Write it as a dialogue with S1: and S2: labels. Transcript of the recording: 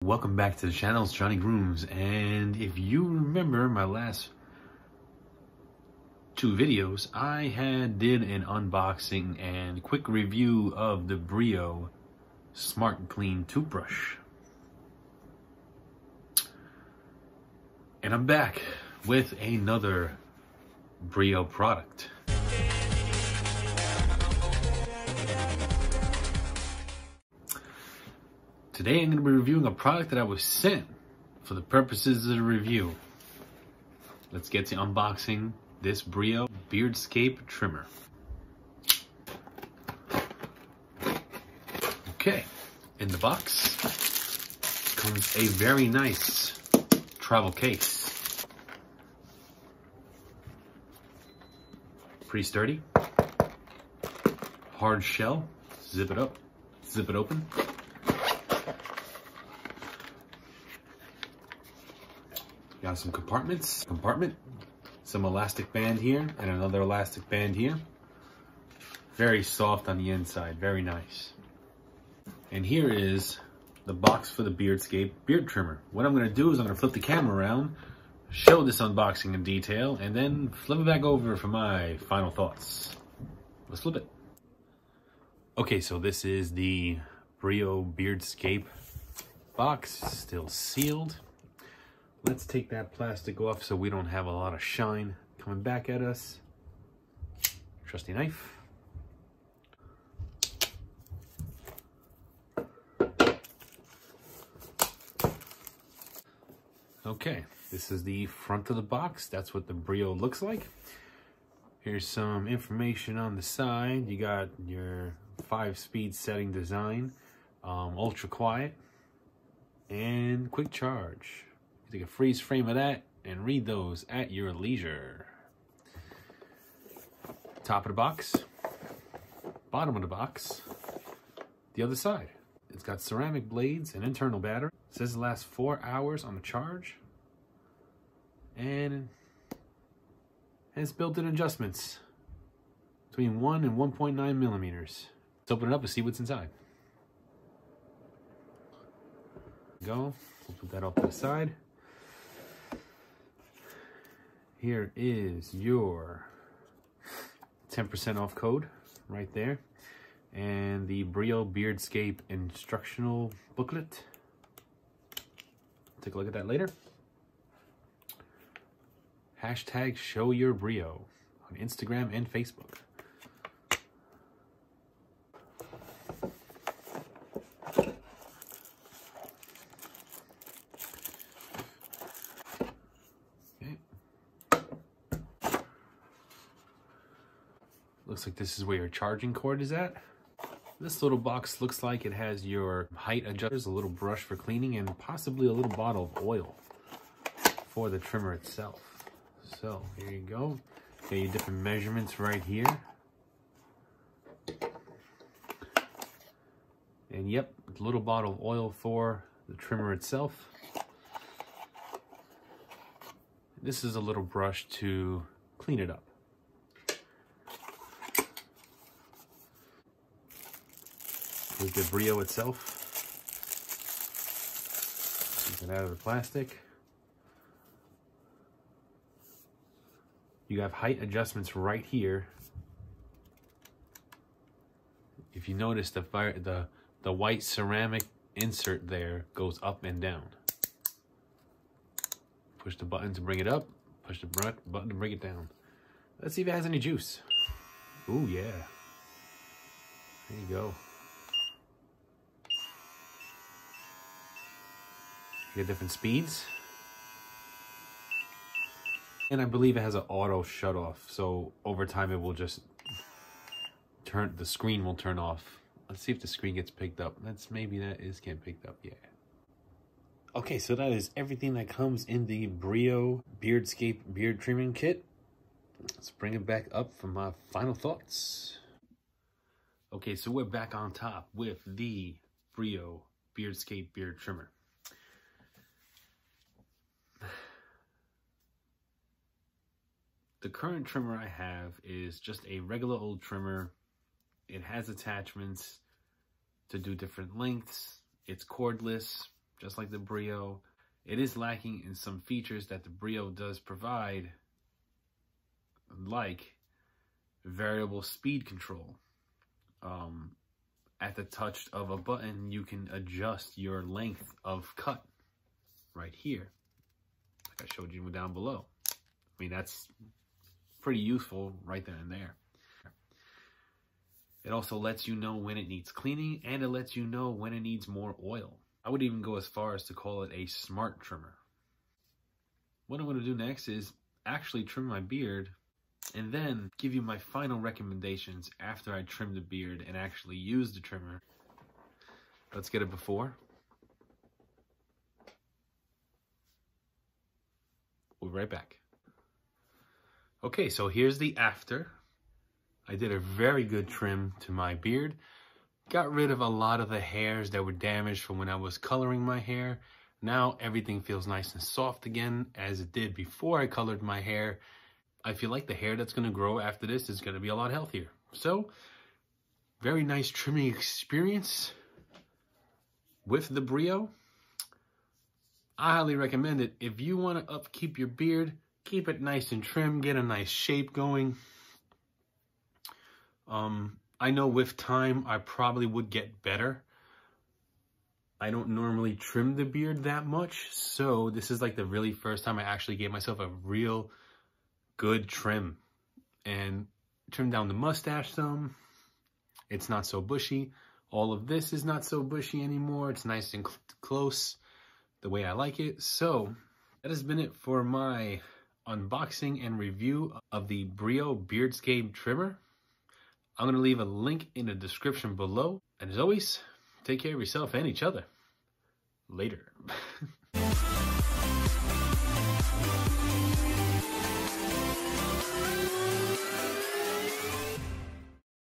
S1: Welcome back to the channel. It's Jonnie Grooms, and if you remember my last two videos, I did an unboxing and quick review of the Brio Smart Clean toothbrush. And I'm back with another Brio product. Today I'm going to be reviewing a product that I was sent for the purposes of the review. Let's get to unboxing this Brio Beardscape Trimmer. Okay, in the box comes a very nice travel case. Pretty sturdy. Hard shell. Zip it up. Zip it open. Got some compartments, some elastic band here, and another elastic band here. Very soft on the inside, very nice. And here is the box for the Beardscape Beard Trimmer. What I'm gonna do is I'm gonna flip the camera around, show this unboxing in detail, and then flip it back over for my final thoughts. Let's flip it. Okay, so this is the Brio Beardscape box, still sealed. Let's take that plastic off so we don't have a lot of shine coming back at us. Trusty knife. Okay, this is the front of the box. That's what the Brio looks like. Here's some information on the side. You got your 5-speed setting design, ultra quiet, and quick charge. Take a freeze frame of that and read those at your leisure. Top of the box, bottom of the box, the other side. It's got ceramic blades and internal battery. It says it lasts 4 hours on the charge. And has built-in adjustments between 1 and 1.9 millimeters. Let's open it up and see what's inside. Go, we'll put that off to the side. Here is your 10% off code right there. And the Brio Beardscape instructional booklet. Take a look at that later. Hashtag show your Brio on Instagram and Facebook. Looks like this is where your charging cord is at. This little box looks like it has your height adjusters, a little brush for cleaning, and possibly a little bottle of oil for the trimmer itself. So here you go. Got your different measurements right here. And yep, a little bottle of oil for the trimmer itself. This is a little brush to clean it up. Here's the Brio itself. Take it out of the plastic. You have height adjustments right here. If you notice, the white ceramic insert there goes up and down. Push the button to bring it up. Push the button to bring it down. Let's see if it has any juice. Ooh, yeah. There you go. You get different speeds. And I believe it has an auto shut off. So over time it will just the screen will turn off. Let's see if the screen gets picked up. Maybe that is getting picked up, yeah. Okay, so that is everything that comes in the Brio Beardscape Beard Trimming Kit. Let's bring it back up for my final thoughts. Okay, so we're back on top with the Brio Beardscape Beard Trimmer. The current trimmer I have is just a regular old trimmer. It has attachments to do different lengths. It's cordless. just like the Brio. It is lacking in some features that the Brio does provide, like variable speed control. At the touch of a button, you can adjust your length of cut right here, like I showed you down below. I mean, that's pretty useful right then and there. It also lets you know when it needs cleaning, and it lets you know when it needs more oil. I would even go as far as to call it a smart trimmer. What I'm going to do next is actually trim my beard and then give you my final recommendations after I trim the beard and actually use the trimmer. Let's get a before. We'll be right back. Okay, so here's the after. I did a very good trim to my beard. Got rid of a lot of the hairs that were damaged from when I was coloring my hair. Now everything feels nice and soft again as it did before I colored my hair. I feel like the hair that's going to grow after this is going to be a lot healthier. So, very nice trimming experience with the Brio. I highly recommend it. If you want to upkeep your beard, keep it nice and trim, get a nice shape going. I know with time, I probably would get better. I don't normally trim the beard that much, so this is like the really first time I actually gave myself a real good trim. And trim down the mustache some. It's not so bushy. All of this is not so bushy anymore. It's nice and close, the way I like it. So that has been it for my unboxing and review of the Brio Beardscape Trimmer. I'm going to leave a link in the description below. And as always, take care of yourself and each other. Later.